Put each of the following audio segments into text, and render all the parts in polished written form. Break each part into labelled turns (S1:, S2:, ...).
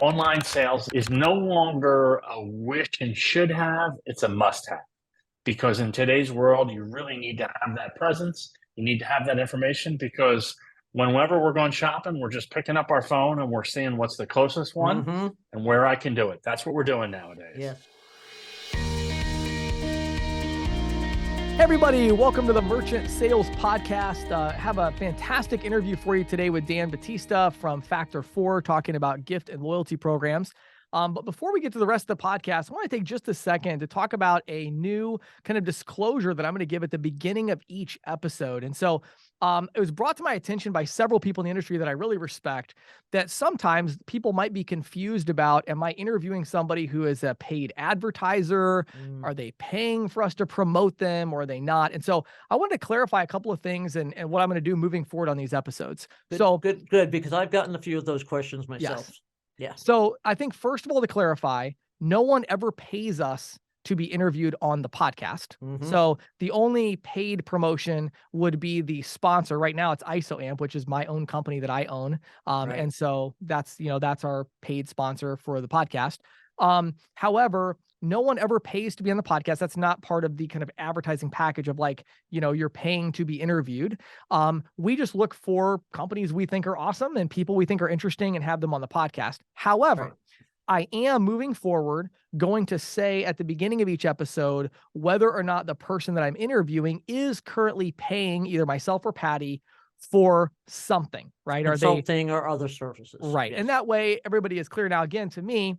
S1: online sales is no longer a wish and should have, it's a must have. Because in today's world, you really need to have that presence. You need to have that information because whenever we're going shopping, we're just picking up our phone and we're seeing what's the closest one and where I can do it. That's what we're doing nowadays.
S2: Yes.
S3: Hey everybody, welcome to the Merchant Sales Podcast. Have a fantastic interview for you today with Dan Batista from Factor 4, talking about gift and loyalty programs. But before we get to the rest of the podcast, I want to take just a second to talk about a new kind of disclosure that I'm going to give at the beginning of each episode. And so it was brought to my attention by several people in the industry that I really respect that sometimes people might be confused about, am I interviewing somebody who is a paid advertiser? Are they paying for us to promote them or are they not? And so I wanted to clarify a couple of things and what I'm going to do moving forward on these episodes.
S2: Good, because I've gotten a few of those questions myself.
S3: Yes.
S2: Yeah.
S3: So I think first of all, to clarify, no one ever pays us to be interviewed on the podcast. So the only paid promotion would be the sponsor. Right now it's ISOAMP, which is my own company that I own. And so that's our paid sponsor for the podcast. However, no one ever pays to be on the podcast. That's not part of the kind of advertising package of like, you're paying to be interviewed. We just look for companies we think are awesome and people we think are interesting and have them on the podcast. However, I am moving forward going to say at the beginning of each episode whether or not the person that I'm interviewing is currently paying either myself or Patty for something, right?
S2: Consulting or other services.
S3: Right. Yes. And that way everybody is clear. Now, again, to me,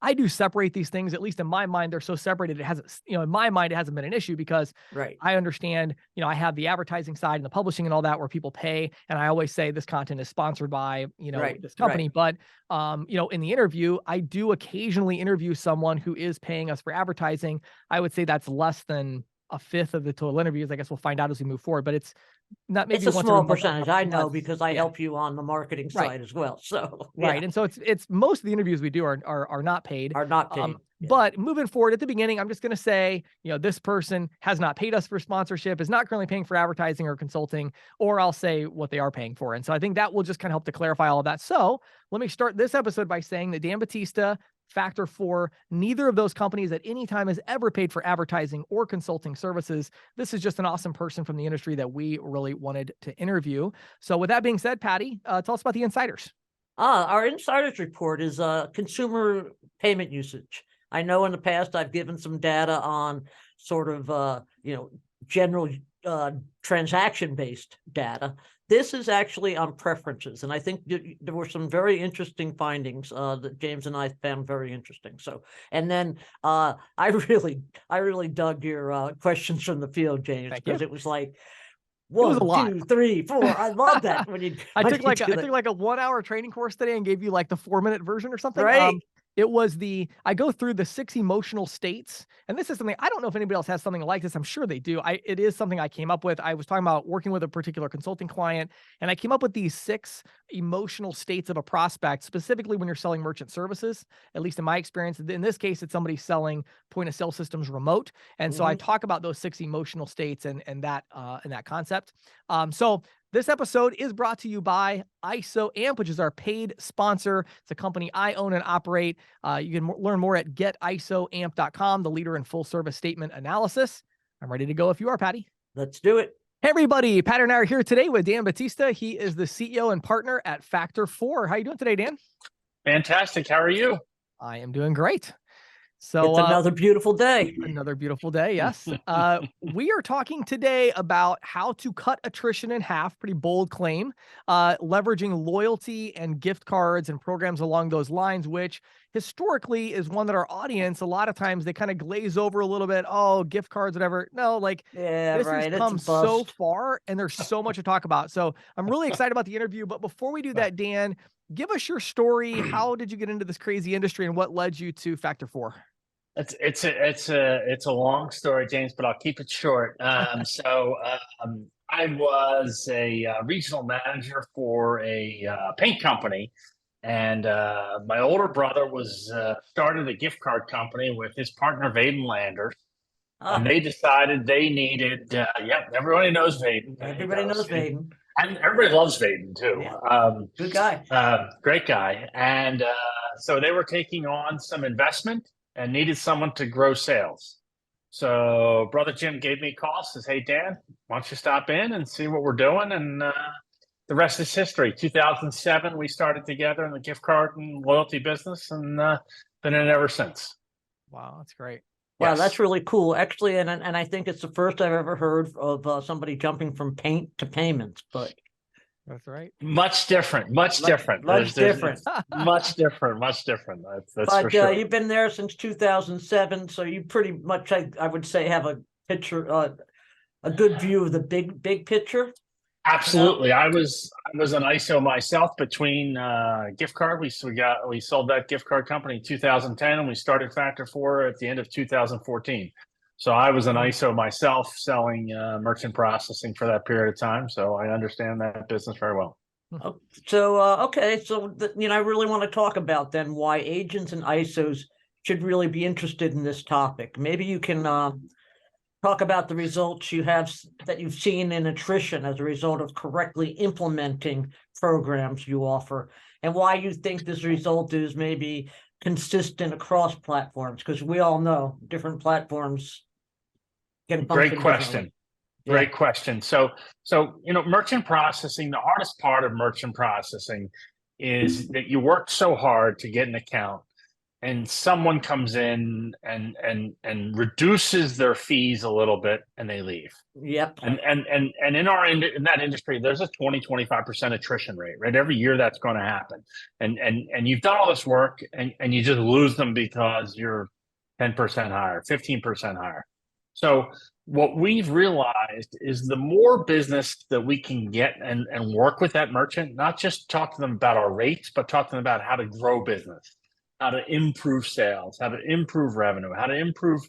S3: I do separate these things, at least in my mind, they're so separated. It hasn't, in my mind, it hasn't been an issue because I understand, I have the advertising side and the publishing and all that where people pay. And I always say this content is sponsored by, this company. But, in the interview, I do occasionally interview someone who is paying us for advertising. I would say that's less than a fifth of the total interviews. I guess we'll find out as we move forward, but it's not maybe
S2: it's a small percentage. I know because I help you on the marketing side as well. So
S3: and so it's most of the interviews we do are not paid. But moving forward at the beginning, I'm just going to say, this person has not paid us for sponsorship, is not currently paying for advertising or consulting, or I'll say what they are paying for. And so I think that will just kind of help to clarify all of that. So let me start this episode by saying that Dan Batista, Factor 4, neither of those companies at any time has ever paid for advertising or consulting services. This is just an awesome person from the industry that we really wanted to interview. So with that being said, Patty, tell us about the insiders.
S2: Our insiders report is consumer payment usage. I know in the past I've given some data on sort of, general transaction-based data. This is actually on preferences, and I think there were some very interesting findings that James and I found very interesting. So, and then I really dug your questions from the field, James, because it was like 1, 2, 3, 4. I love that when you.
S3: I took like a 1 hour training course today and gave you like the 4-minute version or something.
S2: Right.
S3: It was I go through the 6 emotional states, and this is something, I don't know if anybody else has something like this. I'm sure they do. It is something I came up with. I was talking about working with a particular consulting client, and I came up with these 6 emotional states of a prospect, specifically when you're selling merchant services, at least in my experience. In this case, it's somebody selling point of sale systems remote. And so I talk about those 6 emotional states and that concept. So this episode is brought to you by ISOAMP, which is our paid sponsor. It's a company I own and operate. You can learn more at getisoamp.com, the leader in full service statement analysis. I'm ready to go if you are, Patty.
S2: Let's do it.
S3: Hey, everybody. Patty and I are here today with Dan Batista. He is the CEO and partner at Factor 4. How are you doing today, Dan?
S1: Fantastic. How are you?
S3: I am doing great. So
S2: it's another beautiful day.
S3: Another beautiful day, yes. We are talking today about how to cut attrition in half, pretty bold claim, leveraging loyalty and gift cards and programs along those lines, which historically is one that our audience, a lot of times they kind of glaze over a little bit. Oh, gift cards, whatever. No, this has come so far and there's so much to talk about. So I'm really excited about the interview. But before we do that, Dan, give us your story. How did you get into this crazy industry and what led you to Factor 4?
S1: It's a long story, James, but I'll keep it short. I was a regional manager for a paint company, and my older brother started a gift card company with his partner Vaden Landers, and they decided they needed. Everybody knows Vaden.
S2: Everybody knows Vaden.
S1: And everybody loves Vaden too.
S2: Yeah. Good guy.
S1: Great guy. And so they were taking on some investment and needed someone to grow sales. So brother Jim gave me a call, says, "Hey Dan, why don't you stop in and see what we're doing?" And the rest is history. 2007, we started together in the gift card and loyalty business, and been in it ever since.
S3: Wow, that's great.
S2: Wow,
S1: Yes.
S2: that's really cool. Actually, and I think it's the first I've ever heard of somebody jumping from paint to payments, but
S3: That's right.
S1: Much different. Much different.
S2: much different.
S1: Much different. Much different. That's
S2: But
S1: for sure.
S2: you've been there since 2007, so you pretty much, I would say, have a picture, a good view of the big picture.
S1: Absolutely. I was an ISO myself between gift card. We sold that gift card company in 2010, and we started Factor 4 at the end of 2014. So I was an ISO myself, selling merchant processing for that period of time. So I understand that business very well.
S2: So okay, so I really want to talk about then why agents and ISOs should really be interested in this topic. Maybe you can talk about the results that you've seen in attrition as a result of correctly implementing programs you offer, and why you think this result is maybe consistent across platforms, because we all know different platforms can function
S1: Great question.
S2: differently.
S1: Great question. So merchant processing, the hardest part of merchant processing is that you work so hard to get an account, and someone comes in and reduces their fees a little bit, and they leave.
S2: Yep.
S1: And in that industry, there's a 20-25% attrition rate, right? Every year that's going to happen. And you've done all this work, and you just lose them because you're 10% higher, 15% higher. So what we've realized is the more business that we can get and work with that merchant, not just talk to them about our rates, but talk to them about how to grow business, how to improve sales, how to improve revenue, how to improve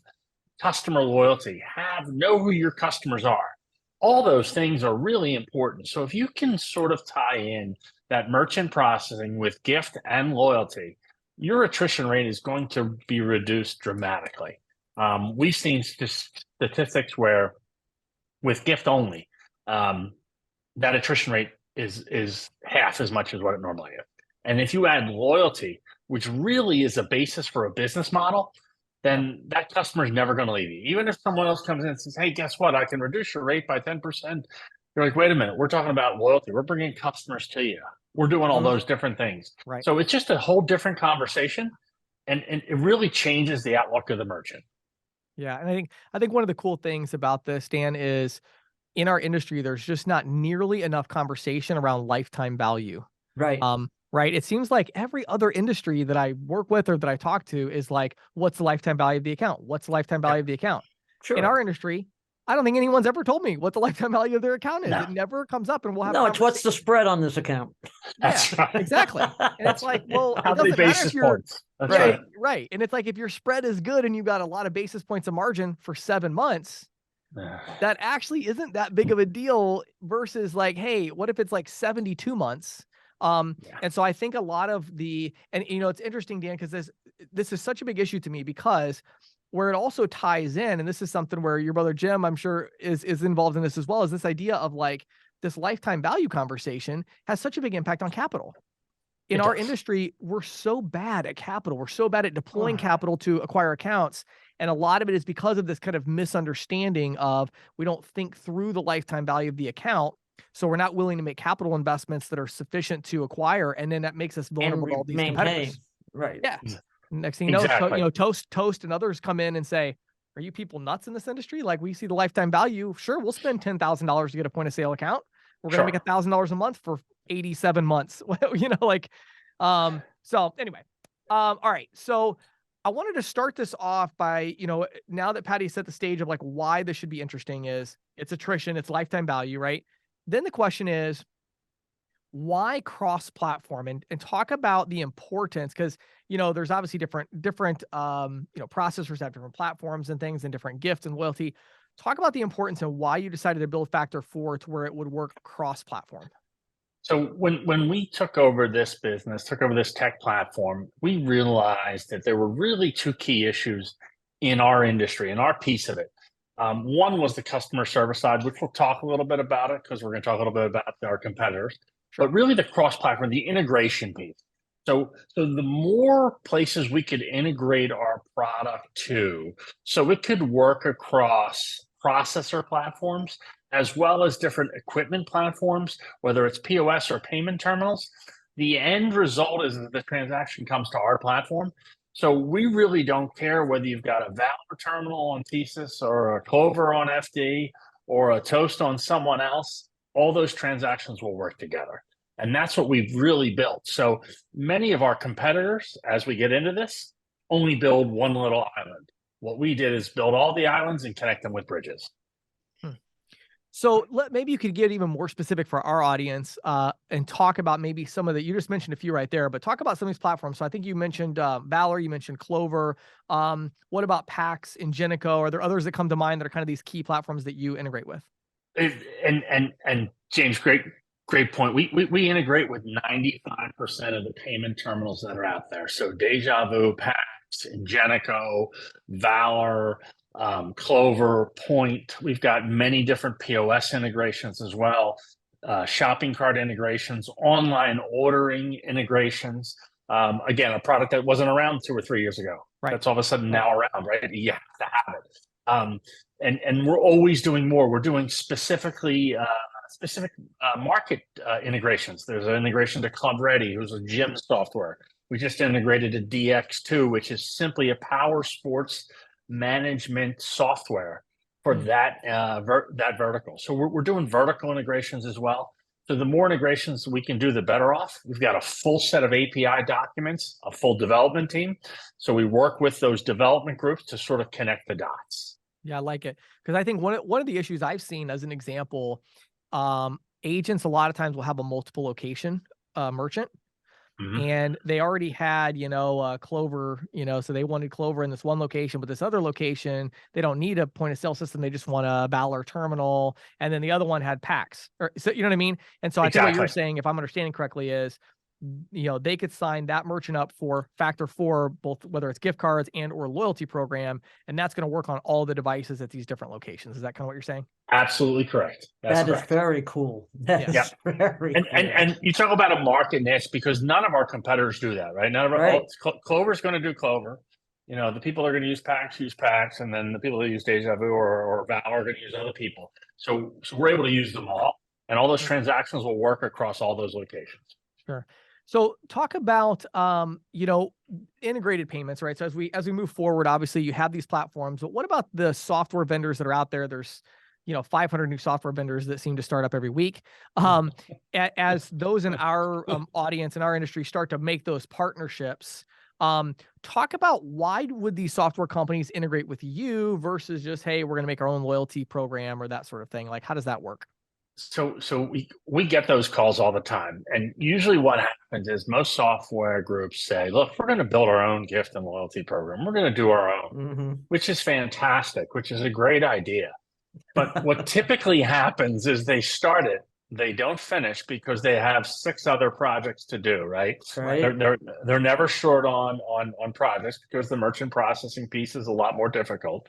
S1: customer loyalty, know who your customers are. All those things are really important. So if you can sort of tie in that merchant processing with gift and loyalty, your attrition rate is going to be reduced dramatically. We've seen statistics where with gift only, that attrition rate is half as much as what it normally is. And if you add loyalty, which really is a basis for a business model, then that customer is never going to leave you. Even if someone else comes in and says, "Hey, guess what? I can reduce your rate by 10%. You're like, "Wait a minute, we're talking about loyalty. We're bringing customers to you. We're doing all those different things."
S3: Right.
S1: So it's just a whole different conversation, and it really changes the outlook of the merchant.
S3: Yeah, and I think one of the cool things about this, Dan, is in our industry, there's just not nearly enough conversation around lifetime value.
S2: Right.
S3: Right. It seems like every other industry that I work with or that I talk to is like, what's the lifetime value of the account? What's the lifetime value of the account?
S2: Sure.
S3: In our industry, I don't think anyone's ever told me what the lifetime value of their account is.
S1: No.
S3: It never comes up, and we'll have
S2: No, it's what's the spread on this account.
S1: That's right.
S3: exactly. And it's like, well,
S1: How
S3: it
S1: many
S3: doesn't matter
S1: basis
S3: if you're
S1: points? That's
S2: Right.
S1: right.
S3: right. And it's like if your spread is good and you've got a lot of basis points of margin for 7 months, that actually isn't that big of a deal versus like, hey, what if it's like 72 months? And so I think a lot of it's interesting, Dan, because this is such a big issue to me, because where it also ties in, and this is something where your brother Jim, I'm sure, is involved in this as well, is this idea of like this lifetime value conversation has such a big impact on capital. In our industry, we're so bad at capital. We're so bad at deploying capital to acquire accounts. And a lot of it is because of this kind of misunderstanding of we don't think through the lifetime value of the account. So we're not willing to make capital investments that are sufficient to acquire. And then that makes us vulnerable to all these competitors.
S2: Right.
S3: Yeah. Next thing you know,
S1: Exactly.
S3: Toast and others come in and say, "Are you people nuts in this industry? Like, we see the lifetime value. Sure, we'll spend $10,000 to get a point of sale account. We're going to make $1,000 a month for 87 months." So anyway, all right. So I wanted to start this off by, now that Patty set the stage of like why this should be interesting is it's attrition, it's lifetime value, right? Then the question is, why cross-platform, and talk about the importance, because there's obviously different processors have different platforms and things and different gifts and loyalty. Talk about the importance and why you decided to build Factor 4 to where it would work cross-platform.
S1: So when we took over this tech platform, we realized that there were really two key issues in our industry, in our piece of it. One was the customer service side, which we'll talk a little bit about it because we're going to talk a little bit about our competitors. Sure. But really the cross-platform, the integration piece. So the more places we could integrate our product to, so it could work across processor platforms as well as different equipment platforms, whether it's POS or payment terminals, the end result is that the transaction comes to our platform. So we really don't care whether you've got a Valor terminal on Thesis or a Clover on FD or a Toast on someone else. All those transactions will work together. And that's what we've really built. So many of our competitors, as we get into this, only build one little island. What we did is build all the islands and connect them with bridges.
S3: So maybe you could get even more specific for our audience and talk about maybe some of the, you just mentioned a few right there, but talk about some of these platforms. So I think you mentioned Valor, you mentioned Clover. What about Pax, Ingenico? Are there others that come to mind that are kind of these key platforms that you integrate with?
S1: And James, great point. We integrate with 95% of the payment terminals that are out there. So Deja Vu, Pax, Ingenico, Valor, Clover, Point. We've got many different POS integrations as well, shopping cart integrations, online ordering integrations. Again, a product that wasn't around 2 or 3 years ago.
S3: Right.
S1: That's all of a sudden now around, right? You have to have it. And we're always doing more. We're doing specific market integrations. There's an integration to Club Ready, who's a gym software. We just integrated to DX2, which is simply a power sports management software for that vertical. So we're doing vertical integrations as well. So the more integrations we can do, the better off. We've got a full set of API documents, a full development team. So we work with those development groups to sort of connect the dots.
S3: Yeah, I like it. Because I think one of the issues I've seen as an example, agents a lot of times will have a multiple location merchant. And they already had, Clover, so they wanted Clover in this one location, but this other location, they don't need a point of sale system. They just want a Valor terminal. And then the other one had Pax. So you know what I mean? And so I think what you're saying, if I'm understanding correctly, is, they could sign that merchant up for factor 4, both whether it's gift cards and or loyalty program, and that's going to work on all the devices at these different locations. Is that kind of what you're saying?
S1: Absolutely correct.
S2: That is very cool. That's very cool.
S1: And you talk about a market niche, because none of our competitors do that, right? None of our Clover's going to do Clover. The people that are going to use Pax, and then the people that use Deja Vu or Valor are going to use other people. So we're able to use them all, and all those transactions will work across all those locations.
S3: Sure. So talk about, integrated payments, right? So as we move forward, obviously you have these platforms, but what about the software vendors that are out there? There's, 500 new software vendors that seem to start up every week. As those in our audience, in our industry, start to make those partnerships, talk about why would these software companies integrate with you versus just, hey, we're going to make our own loyalty program or that sort of thing? Like, how does that work?
S1: So we get those calls all the time. And usually what happens is most software groups say, look, we're going to build our own gift and loyalty program. We're going to do our own, which is fantastic, which is a great idea. But what typically happens is they start it, they don't finish because they have 6 other projects to do, right? They're never short on projects because the merchant processing piece is a lot more difficult.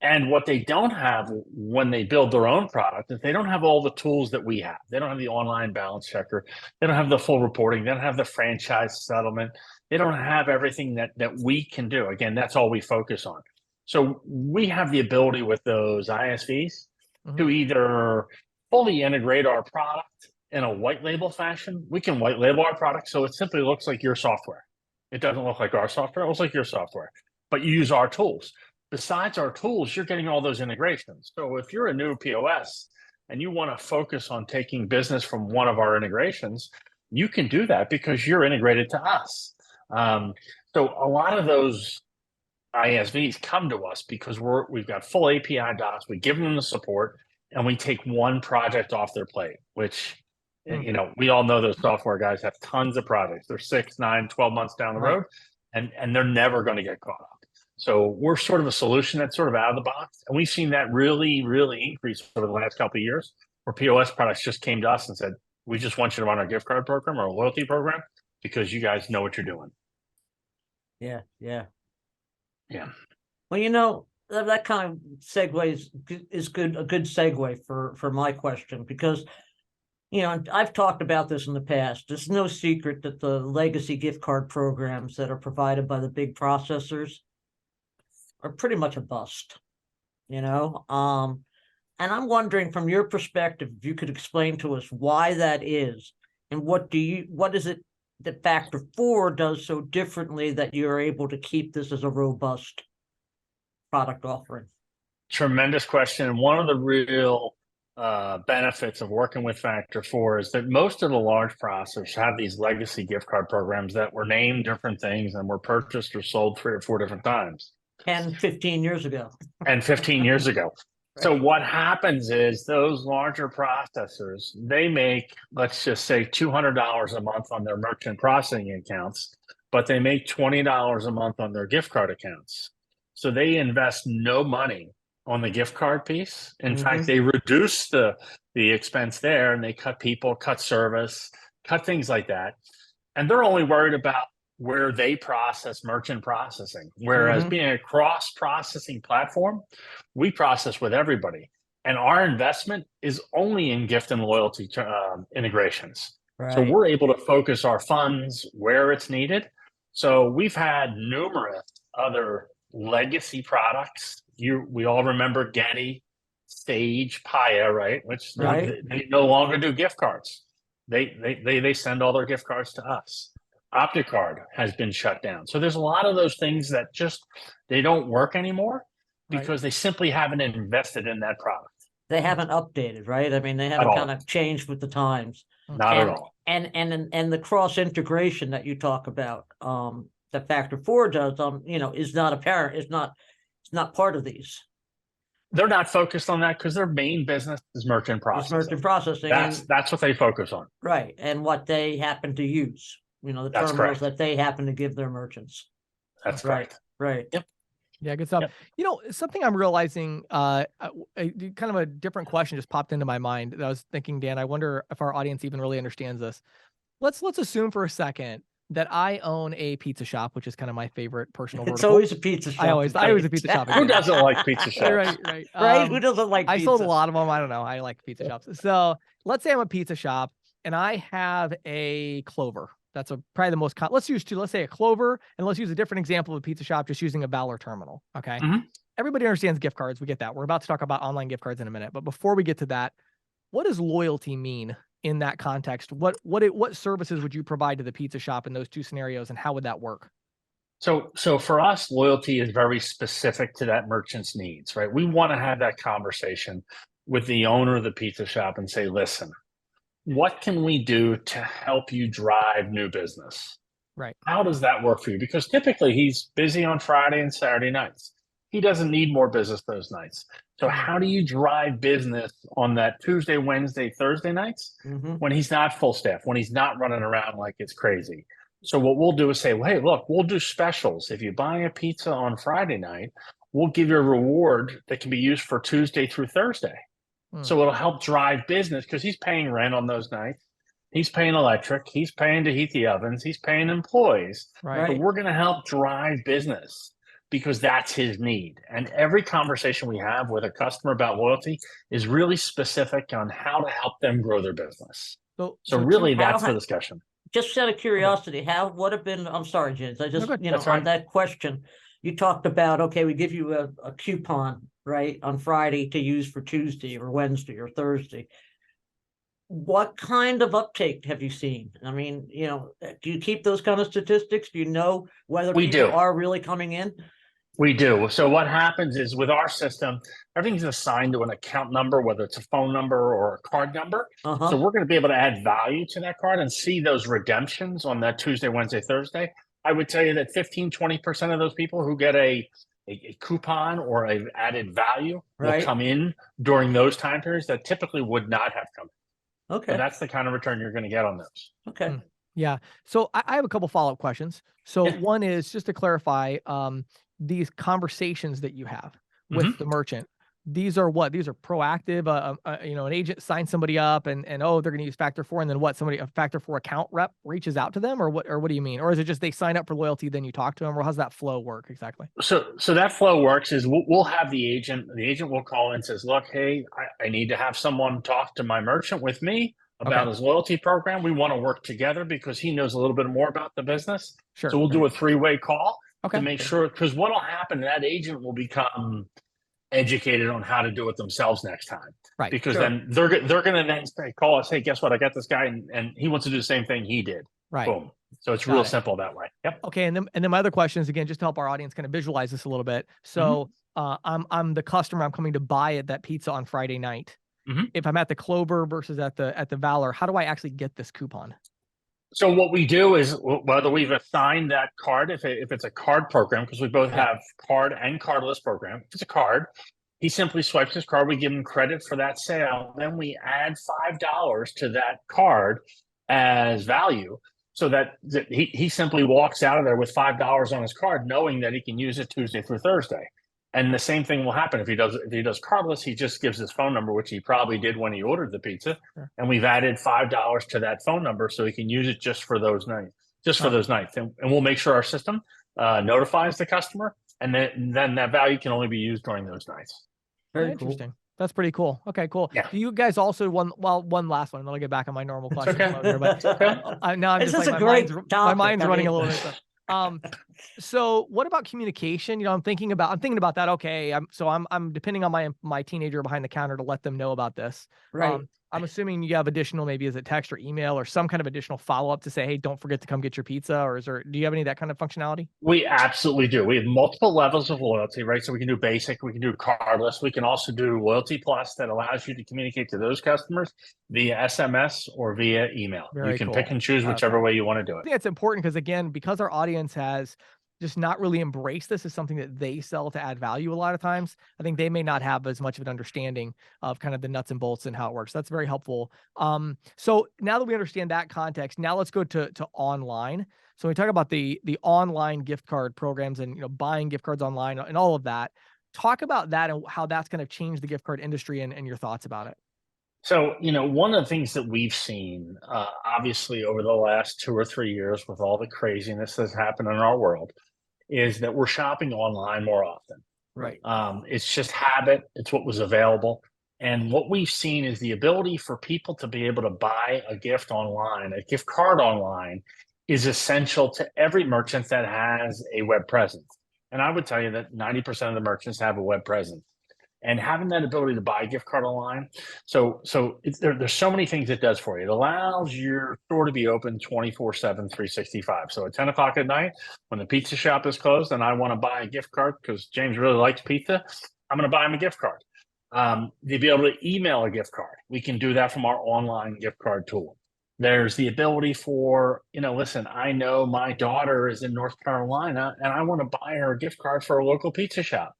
S1: And what they don't have when they build their own product is they don't have all the tools that we have. They don't have the online balance checker. They don't have the full reporting. They don't have the franchise settlement. They don't have everything that we can do. Again, that's all we focus on. So we have the ability with those ISVs to either fully integrate our product in a white label fashion. We can white label our product so it simply looks like your software. It doesn't look like our software. It looks like your software, but you use our tools. Besides our tools, you're getting all those integrations. So if you're a new POS and you want to focus on taking business from one of our integrations, you can do that because you're integrated to us. So a lot of those ISVs come to us because we've got full API docs, we give them the support, and we take one project off their plate, which, we all know those software guys have tons of projects. They're 6, 9, 12 months down the road, and they're never going to get caught up. So we're sort of a solution that's sort of out of the box. And we've seen that really, really increase over the last couple of years, where POS products just came to us and said, we just want you to run our gift card program or a loyalty program because you guys know what you're doing.
S2: Yeah.
S1: Well,
S2: that kind of segues is good. A good segue for my question, because and I've talked about this in the past. It's no secret that the legacy gift card programs that are provided by the big processors are pretty much a bust, and I'm wondering from your perspective, if you could explain to us why that is, and what is it that Factor 4 does so differently that you're able to keep this as a robust product offering?
S1: Tremendous question. And one of the real benefits of working with Factor 4 is that most of the large processors have these legacy gift card programs that were named different things and were purchased or sold 3 or 4 different times.
S2: And 15 years ago.
S1: And 15 years ago.
S2: Right.
S1: So what happens is those larger processors, they make, let's just say, $200 a month on their merchant processing accounts, but they make $20 a month on their gift card accounts. So they invest no money on the gift card piece. In fact, they reduce the expense there, and they cut people, cut service, cut things like that. And they're only worried about where they process merchant processing. Whereas being a cross-processing platform, we process with everybody. And our investment is only in gift and loyalty integrations.
S2: Right.
S1: So we're able to focus our funds where it's needed. So we've had numerous other legacy products. We all remember Getty, Sage, Paya, right? Which they no longer do gift cards. They send all their gift cards to us. OptiCard has been shut down. So there's a lot of those things that just, they don't work anymore because they simply haven't invested in that product.
S2: They haven't updated, right? I mean, they haven't kind of changed with the times.
S1: Not at all.
S2: And the cross integration that you talk about, that Factor 4 does, is not apparent. It's not part of these.
S1: They're not focused on that because their main business is merchant processing.
S2: It's merchant processing.
S1: That's what they focus on.
S2: Right. And what they happen to use. The terminals that they happen to give their merchants.
S1: That's correct.
S2: Right.
S1: Yep.
S3: Yeah, good stuff. Yep. Something I'm realizing, kind of a different question just popped into my mind that I was thinking, Dan, I wonder if our audience even really understands this. Let's assume for a second that I own a pizza shop, which is kind of my favorite personal vertical.
S2: It's always a pizza shop.
S3: I always a pizza shop.
S1: Who doesn't like pizza shops?
S3: Right.
S2: Who doesn't like pizza?
S3: I sold a lot of them. I don't know. I like pizza shops. So let's say I'm a pizza shop and I have a Clover. That's probably the most, let's say a Clover, and let's use a different example of a pizza shop, just using a Valor terminal. Okay. Everybody understands gift cards. We get that. We're about to talk about online gift cards in a minute. But before we get to that, what does loyalty mean in that context? What services would you provide to the pizza shop in those two scenarios, and how would that work?
S1: So for us, loyalty is very specific to that merchant's needs, right? We want to have that conversation with the owner of the pizza shop and say, listen, what can we do to help you drive new business?
S3: Right.
S1: How does that work for you? Because typically he's busy on Friday and Saturday nights. He doesn't need more business those nights. So how do you drive business on that Tuesday, Wednesday, Thursday nights when he's not full staff, when he's not running around like it's crazy? So what we'll do is say, well, hey, look, we'll do specials. If you buy a pizza on Friday night, we'll give you a reward that can be used for Tuesday through Thursday. So it'll help drive business because he's paying rent on those nights. He's paying electric. He's paying to heat the ovens. He's paying employees.
S3: Right.
S1: So we're going to help drive business because that's his need. And every conversation we have with a customer about loyalty is really specific on how to help them grow their business. So really, that's the discussion.
S2: Just out of curiosity, what have been, I'm sorry, James, I just,
S1: on
S2: that question, you talked about, okay, we give you a coupon, right, on Friday to use for Tuesday or Wednesday or Thursday. What kind of uptake have you seen? I mean, do you keep those kind of statistics? Do you know whether people are really coming in?
S1: We do. So what happens is with our system, everything's assigned to an account number, whether it's a phone number or a card number. So we're going to be able to add value to that card and see those redemptions on that Tuesday, Wednesday, Thursday. I would tell you that 15-20% of those people who get a coupon or an added value will come in during those time periods that typically would not have come in.
S2: Okay.
S1: So that's the kind of return you're going to get on those.
S2: Okay.
S3: Yeah. So I have a couple follow-up questions. So one is just to clarify, these conversations that you have with the merchant, these are what? These are proactive. An agent signs somebody up and they're going to use Factor 4, and then what? A Factor 4 account rep reaches out to them, or what? Or what do you mean? Or is it just they sign up for loyalty, then you talk to them, or how's that flow work exactly?
S1: So that flow works is we'll have the agent. The agent will call and says, "Look, hey, I need to have someone talk to my merchant with me. about
S3: Okay.
S1: his loyalty program. We want to work together because he knows a little bit more about the business.
S3: Sure.
S1: So we'll do a three-way call
S3: Okay.
S1: to make sure, because what will happen, that agent will become educated on how to do it themselves next time.
S3: Right.
S1: Because
S2: Sure.
S1: then they're going to then say, call us, hey, guess what? I got this guy and he wants to do the same thing he did.
S3: Right.
S1: Boom. So it's
S3: Got
S1: real
S3: it.
S1: simple that way. Yep.
S3: Okay, and then my other question is, again, just to help our audience kind of visualize this a little bit. So I'm the customer. I'm coming to buy that pizza on Friday night.
S1: Mhm.
S3: If I'm at the Clover versus at the Valor, how do I actually get this coupon?
S1: So what we do is whether we've assigned that card, if it's a card program, because we both have card and cardless program. If it's a card, he simply swipes his card. We give him credit for that sale. Then we add $5 to that card as value, so that he simply walks out of there with $5 on his card, knowing that he can use it Tuesday through Thursday. And the same thing will happen if he does cardless. He just gives his phone number, which he probably did when he ordered the pizza, and we've added $5 to that phone number so he can use it just for those nights. And we'll make sure our system notifies the customer, and then that value can only be used during those nights.
S2: Very
S3: Interesting.
S2: cool.
S3: That's pretty cool. Okay, cool.
S1: Yeah.
S3: Do you guys also one last one, and then I'll get back on my normal question.
S1: okay.
S3: But now I'm
S2: This
S3: just
S2: is
S3: like
S2: a great
S3: my
S2: topic.
S3: mind's
S2: I
S3: running a
S2: mean-
S3: little bit. So what about communication? You know, I'm thinking about that. Okay, I'm depending on my teenager behind the counter to let them know about this.
S2: Right.
S3: I'm assuming you have additional, maybe is it text or email or some kind of additional follow-up to say, hey, don't forget to come get your pizza, or do you have any of that kind of functionality?
S1: We absolutely do. We have multiple levels of loyalty, right? So we can do basic, we can do cardless, we can also do loyalty plus that allows you to communicate to those customers via SMS or via email.
S3: Very
S1: you can
S3: cool.
S1: pick and choose whichever way you want to do
S3: I
S1: it.
S3: think it's important because, again, because our audience has just not really embraced this as something that they sell to add value a lot of times, I think they may not have as much of an understanding of kind of the nuts and bolts and how it works. That's very helpful. So now that we understand that context, now let's go to online. So we talk about the online gift card programs and, you know, buying gift cards online and all of that. Talk about that and how that's going to change the gift card industry and your thoughts about it.
S1: So, you know, one of the things that we've seen, obviously, over the last 2 or 3 years with all the craziness that's happened in our world, is that we're shopping online more often.
S2: Right.
S1: It's just habit. It's what was available. And what we've seen is the ability for people to be able to buy a gift online, a gift card online, is essential to every merchant that has a web presence. And I would tell you that 90% of the merchants have a web presence. And having that ability to buy a gift card online, so there's so many things it does for you. It allows your store to be open 24/7, 365. So at 10 o'clock at night, when the pizza shop is closed and I want to buy a gift card because James really likes pizza, I'm going to buy him a gift card. To be able to email a gift card, we can do that from our online gift card tool. There's the ability for, you know, listen, I know my daughter is in North Carolina and I want to buy her a gift card for a local pizza shop.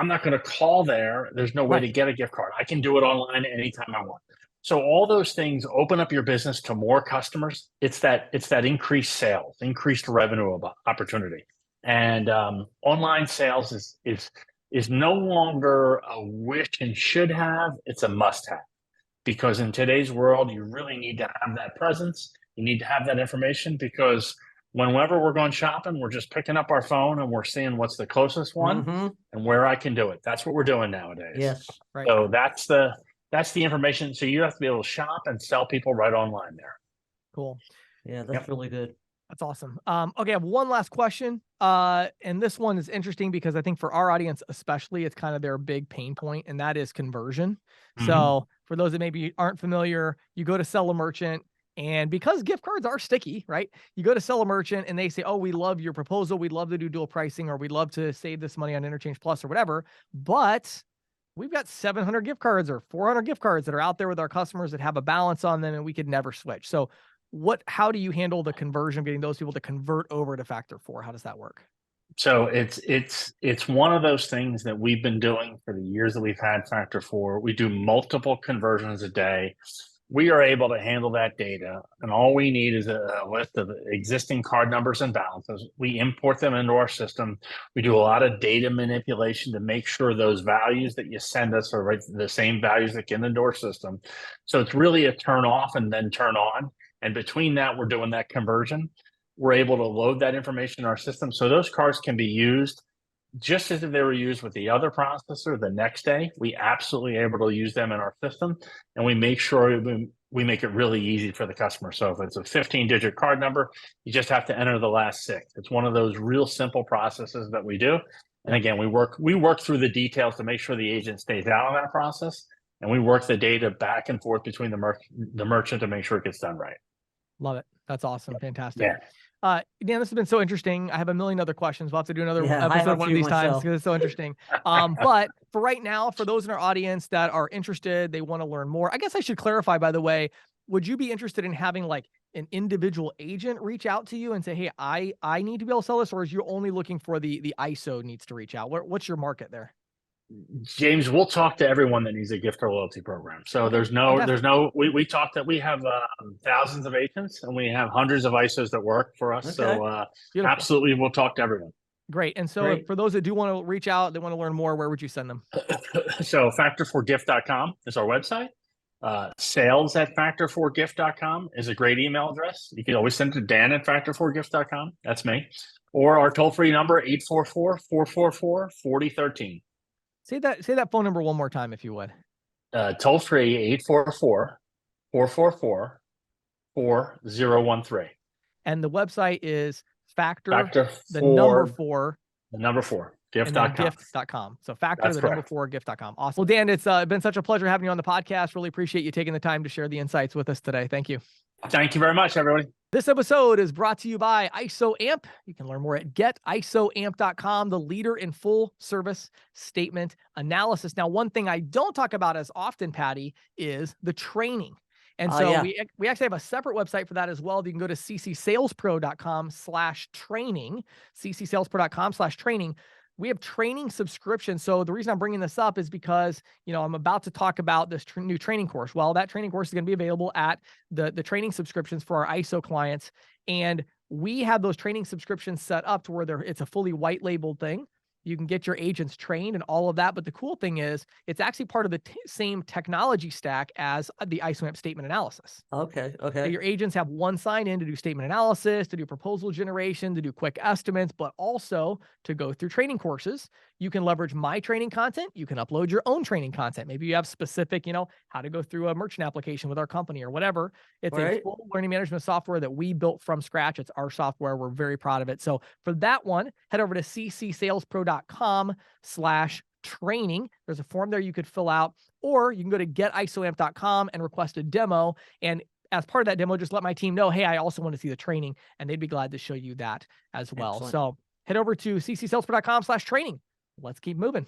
S1: I'm not going to call there. There's no way to get a gift card. I can do it online anytime I want. So all those things open up your business to more customers. It's that increased sales, increased revenue opportunity. And online sales is no longer a wish and should have. It's a must have, because in today's world, you really need to have that presence. You need to have that information, because whenever we're going shopping, we're just picking up our phone and we're seeing what's the closest one and where I can do it. That's what we're doing nowadays.
S2: Yes.
S3: Right.
S1: So that's the information. So you have to be able to shop and sell people right online there.
S3: Cool.
S2: Yeah, that's really good.
S3: That's awesome. Okay, I have one last question. And this one is interesting because I think for our audience, especially, it's kind of their big pain point, and that is conversion. So for those that maybe aren't familiar, you go to sell a merchant, and because gift cards are sticky, right? You go to sell a merchant and they say, oh, we love your proposal. We'd love to do dual pricing, or we'd love to save this money on Interchange Plus or whatever. But we've got 700 gift cards or 400 gift cards that are out there with our customers that have a balance on them, and we could never switch. So how do you handle the conversion, getting those people to convert over to Factor 4? How does that work?
S1: So it's one of those things that we've been doing for the years that we've had Factor 4. We do multiple conversions a day. We are able to handle that data, and all we need is a list of existing card numbers and balances. We import them into our system. We do a lot of data manipulation to make sure those values that you send us are the same values that get into our system. So it's really a turn off and then turn on. And between that, we're doing that conversion. We're able to load that information in our system. So those cards can be used just as if they were used with the other processor the next day. We absolutely able to use them in our system. And we make sure we make it really easy for the customer. So if it's a 15-digit card number, you just have to enter the last 6. It's one of those real simple processes that we do. And again, we work through the details to make sure the agent stays out of that process, and we work the data back and forth between the merchant to make sure it gets done right.
S3: Love it. That's awesome. Fantastic.
S1: Yeah.
S3: Dan, this has been so interesting. I have a million other questions. We'll have to do another
S2: Yeah, I have a
S3: episode one of
S2: few
S3: these times
S2: myself.
S3: because it's so interesting. But for right now, for those in our audience that are interested, they want to learn more. I guess I should clarify, by the way, would you be interested in having like an individual agent reach out to you and say, hey, I need to be able to sell this, or is you only looking for the ISO needs to reach out? What's your market there?
S1: James, we'll talk to everyone that needs a gift or loyalty program. So
S3: Okay,
S1: we talk that we have thousands of agents and we have hundreds of ISOs that work for us. So
S3: Beautiful.
S1: absolutely, we'll talk to everyone.
S3: Great. And so
S2: Great.
S3: for those that do want to reach out, they want to learn more, where would you send them?
S1: So factor4gift.com is our website. Sales@factor4gift.com is a great email address. You can always send it to Dan@factor4gift.com. That's me. Or our toll-free number, 844-444-4013.
S3: Say that phone number one more time, if you would.
S1: Toll-free, 844-444-4013.
S3: And the website is
S1: Factor
S3: the number
S1: 4
S3: and then
S1: gift.com.
S3: gift.com. So factor
S1: That's
S3: the
S1: correct.
S3: number 4 gift.com. Awesome. Well, Dan, it's been such a pleasure having you on the podcast. Really appreciate you taking the time to share the insights with us today. Thank you.
S1: Thank you very much, everybody.
S3: This episode is brought to you by ISOAMP. You can learn more at getisoamp.com, the leader in full service statement analysis. Now, one thing I don't talk about as often, Patty, is the training. And so we actually have a separate website for that as well. You can go to ccsalespro.com/training, ccsalespro.com/training. We have training subscriptions. So the reason I'm bringing this up is because, I'm about to talk about this new training course. Well, that training course is going to be available at the training subscriptions for our ISO clients. And we have those training subscriptions set up to where it's a fully white labeled thing. You can get your agents trained and all of that. But the cool thing is it's actually part of the same technology stack as the ISOAMP statement analysis.
S2: Okay.
S3: So your agents have one sign-in to do statement analysis, to do proposal generation, to do quick estimates, but also to go through training courses. You can leverage my training content. You can upload your own training content. Maybe you have specific, how to go through a merchant application with our company or whatever. It's a full learning management software that we built from scratch. It's our software. We're very proud of it. So for that one, head over to ccsalespro.com/training. There's a form there you could fill out, or you can go to getisoamp.com and request a demo. And as part of that demo, just let my team know, hey, I also want to see the training, and they'd be glad to show you that as well.
S2: Excellent.
S3: So head over to ccsalespro.com/training. Let's keep moving.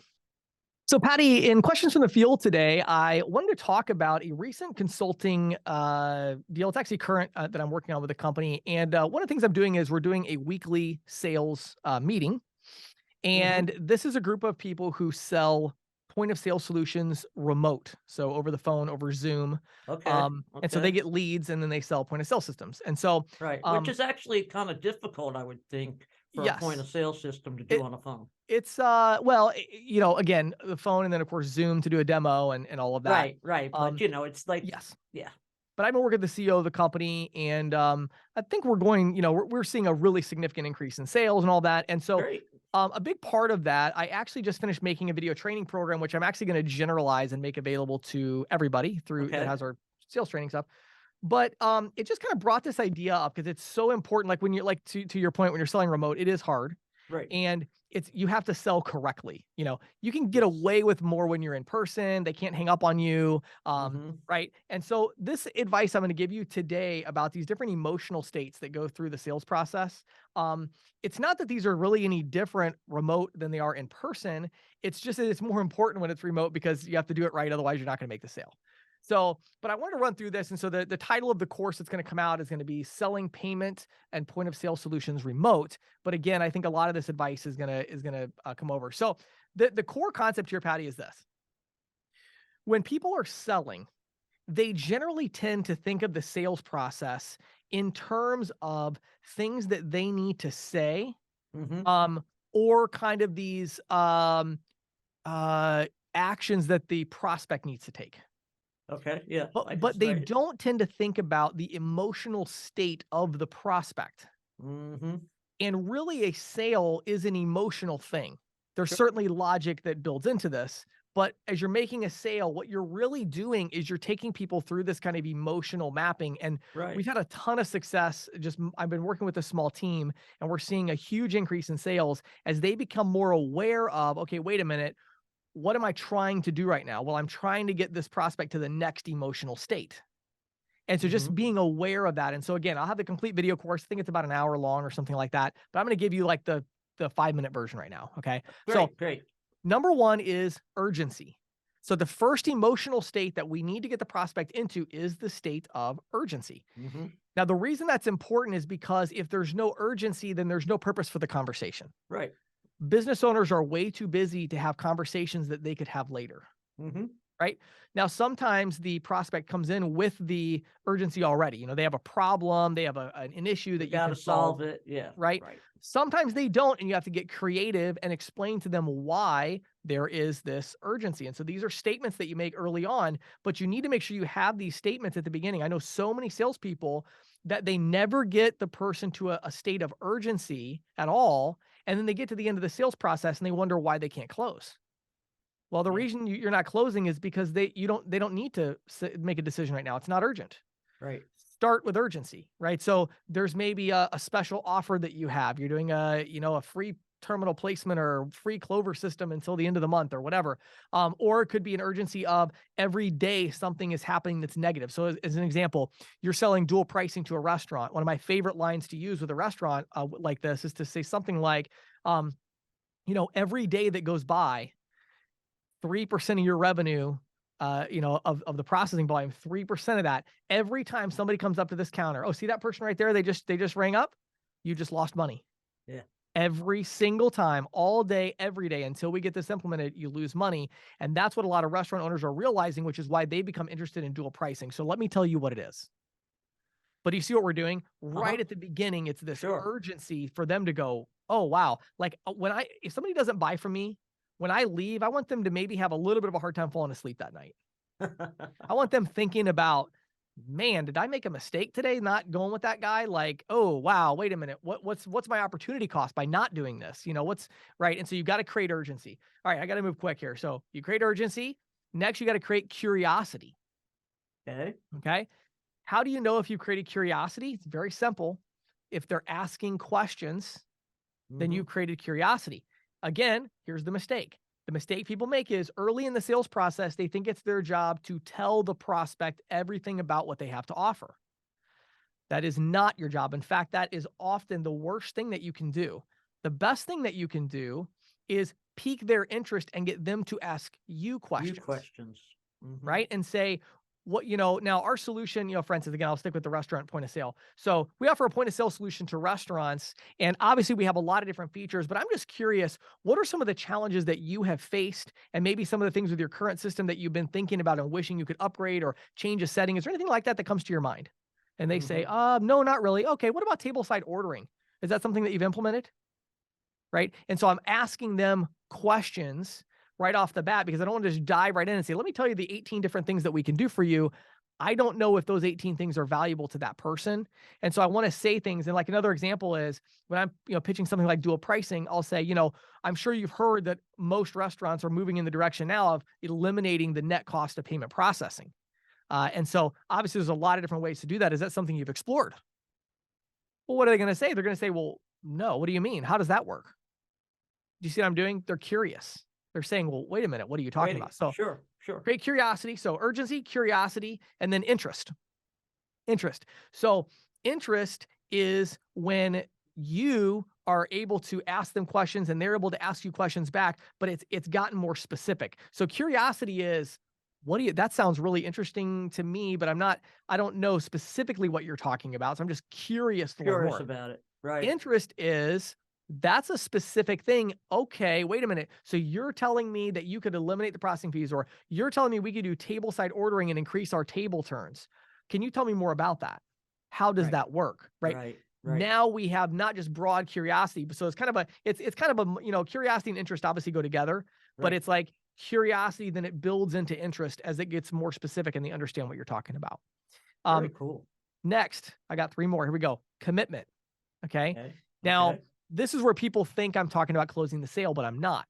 S3: So Patty, in questions from the field today, I wanted to talk about a recent consulting deal. It's actually current that I'm working on with a company. And one of the things I'm doing is we're doing a weekly sales meeting. And this is a group of people who sell point of sale solutions remote. So over the phone, over Zoom. And so they get leads and then they sell point of sale systems. And so,
S2: which is actually kind of difficult, I would think, for a point of sale system to do on a phone.
S3: It's again, the phone and then of course Zoom to do a demo and all of that.
S2: Right. But it's like,
S3: But I've been working with the CEO of the company, and I think we're going, we're seeing a really significant increase in sales and all that. And so a big part of that, I actually just finished making a video training program, which I'm actually going to generalize and make available to everybody through that has our sales training stuff. But it just kind of brought this idea up because it's so important. Like when you're to your point, when you're selling remote, it is hard.
S2: Right.
S3: And you have to sell correctly. You can get away with more when you're in person. They can't hang up on you. Right. And so this advice I'm going to give you today about these different emotional states that go through the sales process. It's not that these are really any different remote than they are in person. It's just that it's more important when it's remote because you have to do it right. Otherwise, you're not going to make the sale. So, but I wanted to run through this. And so the title of the course that's going to come out is going to be Selling Payment and Point of Sale Solutions Remote. But again, I think a lot of this advice is going to come over. So the core concept here, Patty, is this. When people are selling, they generally tend to think of the sales process in terms of things that they need to say, or kind of these actions that the prospect needs to take.
S2: Okay. Yeah.
S3: But they don't tend to think about the emotional state of the prospect. And really a sale is an emotional thing. There's certainly logic that builds into this, But as you're making a sale, what you're really doing is you're taking people through this kind of emotional mapping. And
S2: Right.
S3: we've had a ton of success. I've been working with a small team, and we're seeing a huge increase in sales as they become more aware of, okay, wait a minute, what am I trying to do right now? Well, I'm trying to get this prospect to the next emotional state. And so just being aware of that. And so again, I'll have the complete video course. I think it's about an hour long or something like that, but I'm going to give you like the 5-minute version right now. Okay.
S2: Great.
S3: Number one is urgency. So the first emotional state that we need to get the prospect into is the state of urgency. Now, the reason that's important is because if there's no urgency, then there's no purpose for the conversation.
S2: Right.
S3: Business owners are way too busy to have conversations that they could have later. Right. Now, sometimes the prospect comes in with the urgency already. You know, they have a problem, they have an issue that you
S2: got
S3: can
S2: to solve it. Yeah.
S3: Right. Sometimes they don't, and you have to get creative and explain to them why there is this urgency. And so these are statements that you make early on, but you need to make sure you have these statements at the beginning. I know so many salespeople that they never get the person to a state of urgency at all. And then they get to the end of the sales process and they wonder why they can't close. Well, the reason you're not closing is because they don't need to make a decision right now. It's not urgent.
S2: Right.
S3: Start with urgency, right? So there's maybe a special offer that you have. You're doing a free terminal placement or free Clover system until the end of the month or whatever. Or it could be an urgency of every day something is happening that's negative. So as an example, you're selling dual pricing to a restaurant. One of my favorite lines to use with a restaurant like this is to say something like, every day that goes by, 3% of your revenue, of the processing volume, 3% of that, every time somebody comes up to this counter, oh, see that person right there? They just rang up. You just lost money.
S2: Yeah.
S3: Every single time, all day, every day, until we get this implemented, you lose money. And that's what a lot of restaurant owners are realizing, which is why they become interested in dual pricing. So let me tell you what it is. But you see what we're doing right at the beginning? It's this urgency for them to go, oh, wow. Like if somebody doesn't buy from me, when I leave, I want them to maybe have a little bit of a hard time falling asleep that night. I want them thinking about, man, did I make a mistake today not going with that guy? Like, oh, wow, wait a minute. What's my opportunity cost by not doing this? What's right. And so you got to create urgency. All right, I got to move quick here. So you create urgency. Next, you got to create curiosity. Okay. How do you know if you created curiosity? It's very simple. If they're asking questions, then you created curiosity. Again, here's the mistake. The mistake people make is early in the sales process, they think it's their job to tell the prospect everything about what they have to offer. That is not your job. In fact, that is often the worst thing that you can do. The best thing that you can do is pique their interest and get them to ask you questions. Right? And say, now our solution, for instance, again, I'll stick with the restaurant point of sale. So we offer a point of sale solution to restaurants, and obviously we have a lot of different features, but I'm just curious, what are some of the challenges that you have faced, and maybe some of the things with your current system that you've been thinking about and wishing you could upgrade or change a setting? Is there anything like that that comes to your mind? And they say, no, not really. Okay, what about table-side ordering? Is that something that you've implemented? Right? And so I'm asking them questions right off the bat, because I don't want to just dive right in and say, let me tell you the 18 different things that we can do for you. I don't know if those 18 things are valuable to that person. And so I want to say things. And like another example is when I'm pitching something like dual pricing, I'll say, I'm sure you've heard that most restaurants are moving in the direction now of eliminating the net cost of payment processing. And so obviously there's a lot of different ways to do that. Is that something you've explored? Well, what are they going to say? They're going to say, well, no, what do you mean? How does that work? Do you see what I'm doing? They're curious. They're saying, well, wait a minute, what are you talking about? So
S2: sure.
S3: Create curiosity. So urgency, curiosity, and then interest. So interest is when you are able to ask them questions and they're able to ask you questions back, but it's gotten more specific. So curiosity is, that sounds really interesting to me, but I don't know specifically what you're talking about. So I'm just curious to learn more
S2: about it. Right.
S3: Interest is, that's a specific thing. Okay, wait a minute. So you're telling me that you could eliminate the processing fees, or you're telling me we could do table side ordering and increase our table turns. Can you tell me more about that? How does that work? Right. Now we have not just broad curiosity, but so it's kind of a curiosity and interest obviously go together, but it's like curiosity, then it builds into interest as it gets more specific and they understand what you're talking about.
S2: Very cool.
S3: Next, I got 3 more. Here we go. Commitment. Okay. Now, this is where people think I'm talking about closing the sale, but I'm not.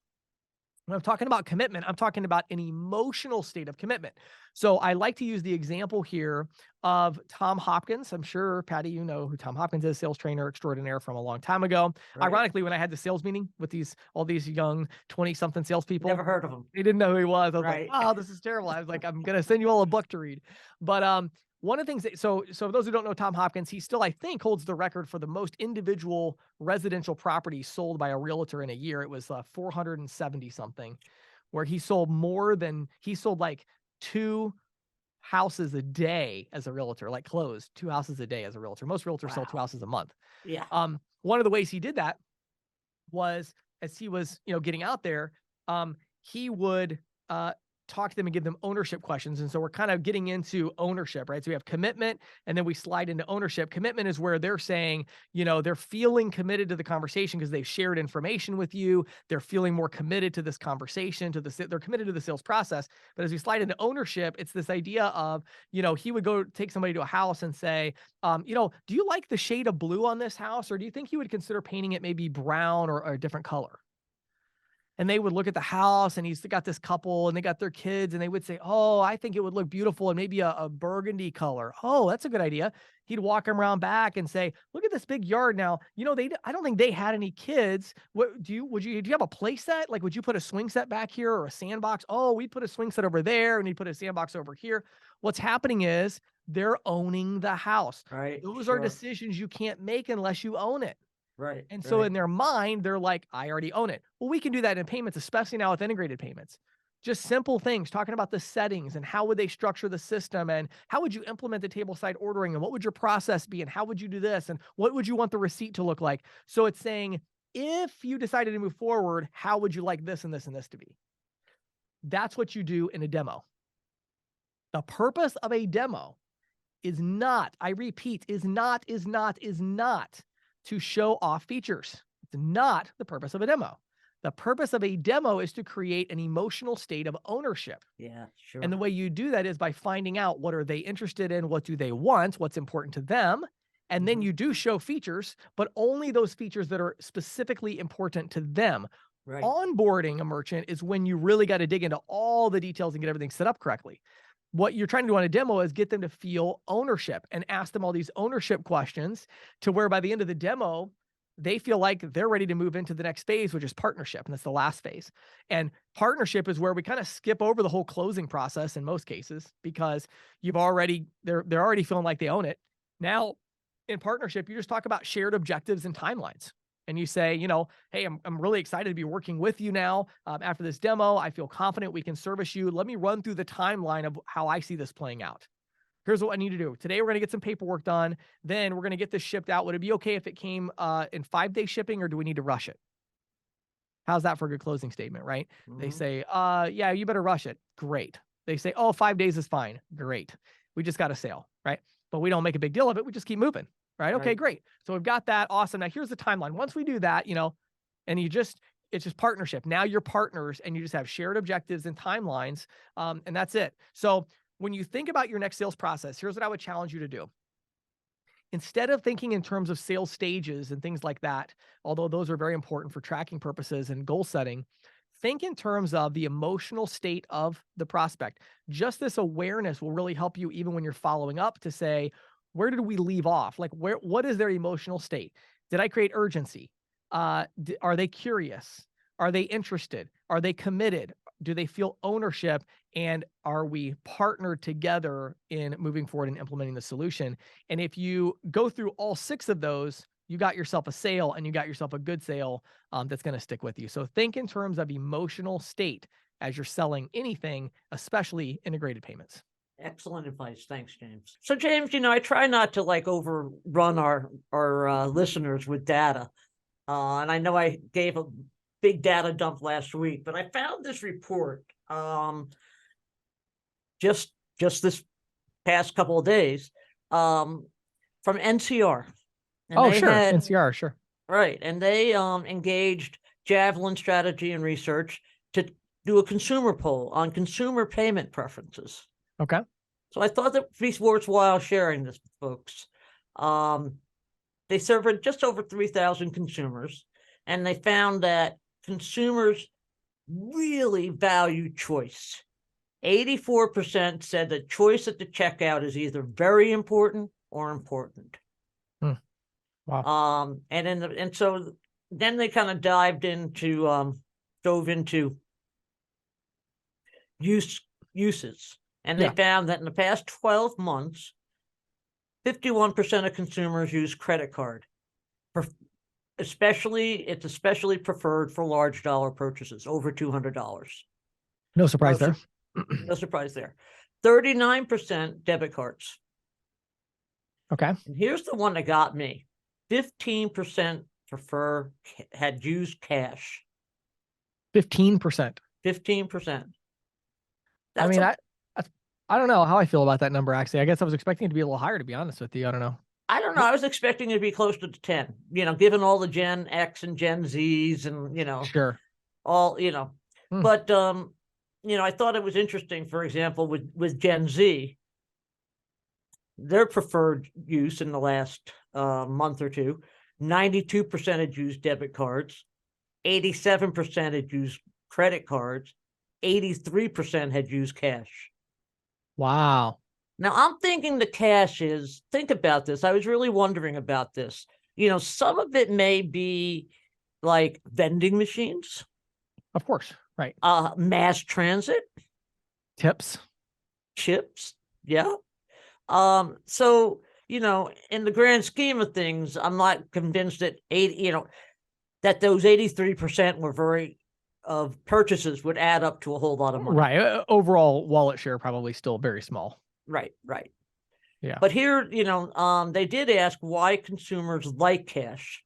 S3: When I'm talking about commitment, I'm talking about an emotional state of commitment. So I like to use the example here of Tom Hopkins. I'm sure, Patty, you know who Tom Hopkins is, sales trainer extraordinaire from a long time ago.
S2: Right.
S3: Ironically, when I had the sales meeting with all these young 20-something salespeople,
S2: Never heard of him.
S3: they didn't know who he was. I was
S2: Right.
S3: like, oh, this is terrible. I was like, I'm going to send you all a book to read. But one of the things so those who don't know Tom Hopkins, he still, I think, holds the record for the most individual residential properties sold by a realtor in a year. It was 470 something, where he sold like 2 houses a day as a realtor, like closed 2 houses a day as a realtor. Most realtors sell 2 houses a month.
S2: Yeah.
S3: One of the ways he did that was, as he was, getting out there, he would talk to them and give them ownership questions. And so we're kind of getting into ownership, right? So we have commitment, and then we slide into ownership. Commitment is where they're saying, they're feeling committed to the conversation because they've shared information with you. They're feeling more committed to this conversation, they're committed to the sales process. But as we slide into ownership, it's this idea of, he would go take somebody to a house and say, do you like the shade of blue on this house? Or do you think you would consider painting it maybe brown or a different color? And they would look at the house, and he's got this couple and they got their kids, and they would say, oh, I think it would look beautiful and maybe a burgundy color. Oh, that's a good idea. He'd walk them around back and say, look at this big yard. Now, I don't think they had any kids. Do you have a play set? Like, would you put a swing set back here or a sandbox? Oh, we put a swing set over there, and we put a sandbox over here. What's happening is they're owning the house.
S2: Right.
S3: Those are decisions you can't make unless you own it.
S2: Right.
S3: And so in their mind, they're like, I already own it. Well, we can do that in payments, especially now with integrated payments. Just simple things, talking about the settings and how would they structure the system, and how would you implement the table side ordering, and what would your process be, and how would you do this, and what would you want the receipt to look like? So it's saying, if you decided to move forward, how would you like this and this and this to be? That's what you do in a demo. The purpose of a demo is not, I repeat, is not to show off features. It's not the purpose of a demo. The purpose of a demo is to create an emotional state of ownership.
S2: Yeah, sure.
S3: And the way you do that is by finding out, what are they interested in? What do they want? What's important to them? And then you do show features, but only those features that are specifically important to them.
S2: Right.
S3: Onboarding a merchant is when you really got to dig into all the details and get everything set up correctly. What you're trying to do on a demo is get them to feel ownership and ask them all these ownership questions, to where by the end of the demo, they feel like they're ready to move into the next phase, which is partnership. And that's the last phase. And partnership is where we kind of skip over the whole closing process in most cases, because they're already feeling like they own it. Now, in partnership, you just talk about shared objectives and timelines. And you say, hey, I'm really excited to be working with you now. After this demo, I feel confident we can service you. Let me run through the timeline of how I see this playing out. Here's what I need to do. Today, we're going to get some paperwork done. Then we're going to get this shipped out. Would it be okay if it came in 5-day shipping, or do we need to rush it? How's that for a good closing statement, right? Mm-hmm. They say, yeah, you better rush it. Great. They say, oh, 5 days is fine. Great. We just got a sale, right? But we don't make a big deal of it. We just keep moving. Right. Okay, great. So we've got that. Awesome. Now here's the timeline. Once we do that, and it's just partnership. Now you're partners, and you just have shared objectives and timelines. And that's it. So when you think about your next sales process, here's what I would challenge you to do. Instead of thinking in terms of sales stages and things like that, although those are very important for tracking purposes and goal setting, think in terms of the emotional state of the prospect. Just this awareness will really help you, even when you're following up, to say, where did we leave off? Like, what is their emotional state? Did I create urgency? Are they curious? Are they interested? Are they committed? Do they feel ownership? And are we partnered together in moving forward and implementing the solution? And if you go through all 6 of those, you got yourself a sale, and you got yourself a good sale that's going to stick with you. So think in terms of emotional state as you're selling anything, especially integrated payments.
S2: Excellent advice. Thanks, James. So, James, I try not to overrun our listeners with data. And I know I gave a big data dump last week, but I found this report just this past couple of days from NCR. And
S3: sure. NCR, sure.
S2: Right. And they engaged Javelin Strategy and Research to do a consumer poll on consumer payment preferences.
S3: Okay.
S2: So I thought that would be worthwhile sharing this with folks. They surveyed just over 3,000 consumers, and they found that consumers really value choice. 84% said that choice at the checkout is either very important or important.
S3: Wow.
S2: And so then they kind of dove into uses, and they found that in the past 12 months, 51% of consumers use credit card. It's especially preferred for large dollar purchases over $200.
S3: No surprise there.
S2: No surprise there. 39% debit cards.
S3: Okay.
S2: And here's the one that got me. 15% had used cash.
S3: 15%.
S2: 15%.
S3: I mean, I don't know how I feel about that number, actually. I guess I was expecting it to be a little higher, to be honest with you. I don't know.
S2: I don't know. I was expecting it to be closer to 10, given all the Gen X and Gen Zs and,
S3: Sure.
S2: all, but, I thought it was interesting, for example, with Gen Z, their preferred use in the last month or two, 92% had used debit cards, 87% had used credit cards, 83% had used cash.
S3: Wow.
S2: Now, I'm thinking the cash think about this. I was really wondering about this. Some of it may be like vending machines.
S3: Of course. Right.
S2: Mass transit.
S3: Tips.
S2: Chips. Yeah. So, in the grand scheme of things, I'm not convinced that that those 83% of purchases would add up to a whole lot of money.
S3: Right. Overall wallet share probably still very small.
S2: Right.
S3: Yeah.
S2: But here, they did ask why consumers like cash.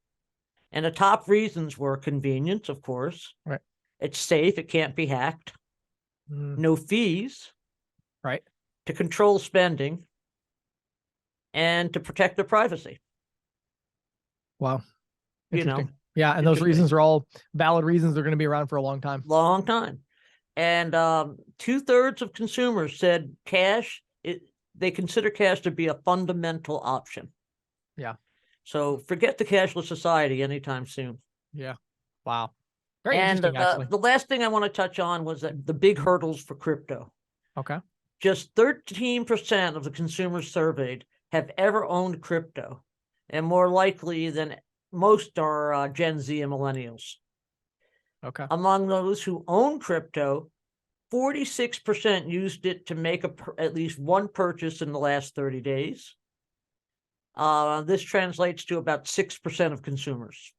S2: And the top reasons were convenience, of course.
S3: Right.
S2: It's safe. It can't be hacked. No fees.
S3: Right.
S2: To control spending. And to protect their privacy.
S3: Wow. Interesting. Yeah. And those reasons are all valid reasons. They're going to be around for a long time.
S2: Long time. And 2/3 of consumers said they consider cash to be a fundamental option.
S3: Yeah.
S2: So forget the cashless society anytime soon.
S3: Yeah. Wow. Very
S2: and
S3: interesting, actually.
S2: The last thing I want to touch on was that the big hurdles for crypto.
S3: Okay.
S2: Just 13% of the consumers surveyed have ever owned crypto, and more likely than most are Gen Z and millennials.
S3: Okay.
S2: Among those who own crypto, 46% used it to make at least one purchase in the last 30 days. This translates to about 6% of consumers.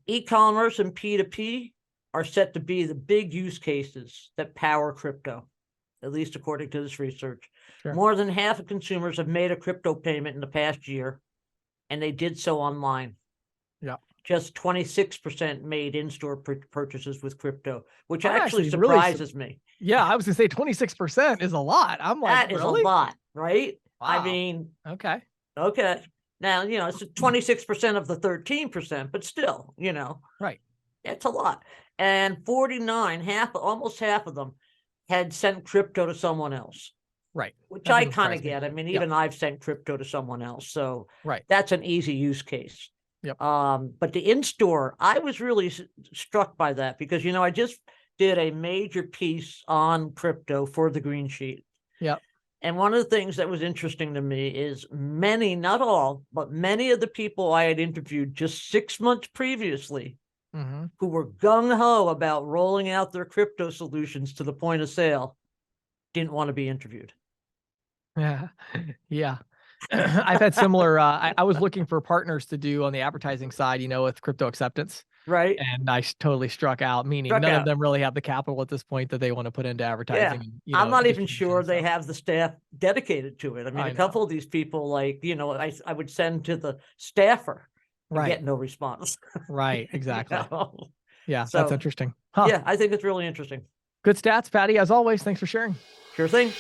S2: E-commerce and P2P are set to be the big use cases that power crypto, at least according to this research.
S3: Sure.
S2: More than half of consumers have made a crypto payment in the past year, and they did so online.
S3: Yeah.
S2: Just 26% made in-store purchases with crypto, which
S3: That
S2: actually
S3: actually really
S2: surprises me.
S3: Yeah, I was going to say 26% is a lot. I'm like,
S2: That is
S3: really?
S2: a lot, right?
S3: Wow.
S2: I mean,
S3: okay.
S2: Now, it's 26% of the 13%, but still,
S3: Right.
S2: It's a lot. And 49, almost half of them had sent crypto to someone else.
S3: Right.
S2: Which I kind of get. I mean, even I've sent crypto to someone else. So that's an easy use case.
S3: Yep.
S2: But the in-store, I was really struck by that because, I just did a major piece on crypto for the Green Sheet.
S3: Yep.
S2: And one of the things that was interesting to me is many, not all, but many of the people I had interviewed just 6 months previously who were gung-ho about rolling out their crypto solutions to the point of sale didn't want to be interviewed.
S3: Yeah. Yeah. I've had similar, I was looking for partners to do on the advertising side, with crypto acceptance.
S2: Right.
S3: And I totally struck out, meaning none of them really have the capital at this point that they want to put into advertising.
S2: Yeah. I'm not even sure they have the staff dedicated to it. I mean, a couple of these people, I would send to the staffer and get no response.
S3: Right. Exactly. Yeah.
S2: So,
S3: that's interesting. Huh.
S2: Yeah. I think it's really interesting.
S3: Good stats, Patty. As always, thanks for sharing.
S2: Sure thing.